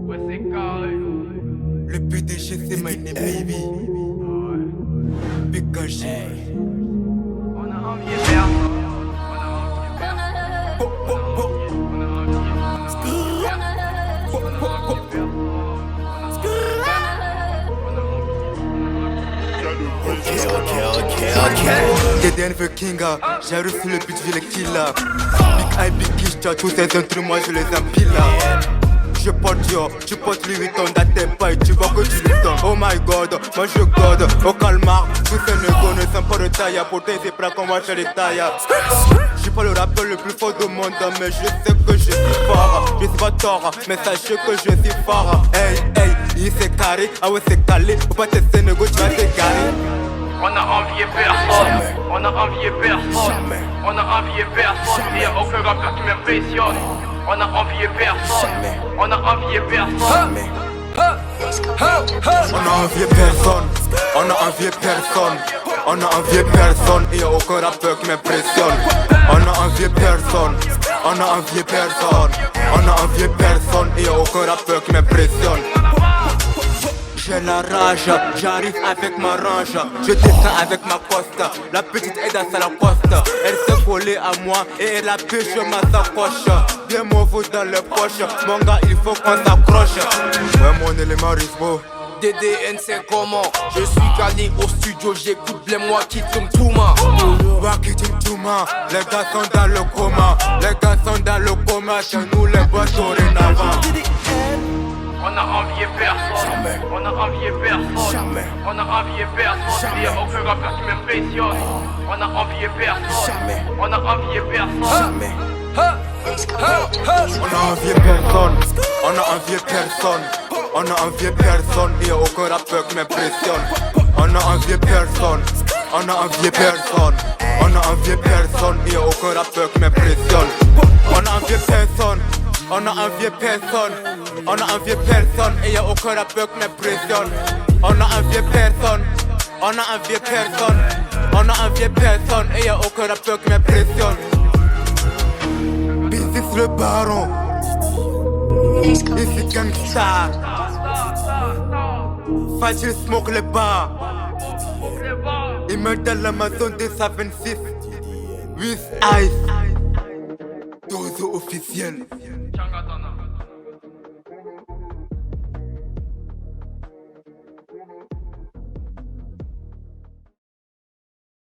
Ouais, c'est carré. Le PDG c'est my name baby. Big G. On a envié personne. TDN veut Kinga, j'ai reçu le beat, je les killa. Big Eye, Big Kishta, tous ces intrus, moi je les empile là. Je porte Dior, tu portes Louis Vuitton, dans tes pailles, tu vois que tu les donnes. Oh my god, moi je god, au calmar. Tous ces négos ne sont pas de taille, pour tes bras qu'on va chez les tailles. Je suis pas le rappeur le plus fort du monde, mais je sais que je suis fort. Je suis pas tort, mais sachez que je suis fort. Hey, hey, il s'est carré, ah ouais c'est calé. Faut pas tester négo, tu vas t'égarer. On a envié personne. On a envié personne. On a envié personne. Il y a aucun rappeur qui m'impressionne. On a envié personne. On a envié personne. On a envié personne. On a envié personne. On a envié personne. Il y a aucun rappeur qui m'impressionne. On a envié personne. On a envié personne. On a envié personne. Il y a aucun rappeur qui m'impressionne. J'ai la rage, j'arrive avec ma range. Je descends avec ma costa. La petite est dans sa costa. Elle s'est collée à moi et elle a pêché ma sacoche. Bien mauvais dans les poches. Mon gars, il faut qu'on s'accroche. Ouais, mon élément risbo. DDN c'est comment? Je suis calé au studio, j'écoute les moi qui tombent tout ma. Les gars sont dans le coma. Les gars sont dans le coma. Chez nous les boss dorénavant. On a envié personne. On a envié personne. On a envié personne. Il y a aucun rappeur qui m'impressionne. On a envié personne. On a envié personne. On a envié personne. On a envié personne. On a envié personne. Il y a aucun rappeur qui m'impressionne. On a envié personne. On a envié personne. On a envié personne. Il y a aucun rappeur qui m'impressionne. On a envié personne. On a envié personne. On a envié personne et y'a aucun rappeur qui m'impressionne. On a envié personne. On a envié personne. On a envié personne et y'a aucun rappeur qui m'impressionne. Business le baron. Ici gangsta. Facile smoke les bas. Il me donne l'Amazon 226. With ice. Dozo officiel.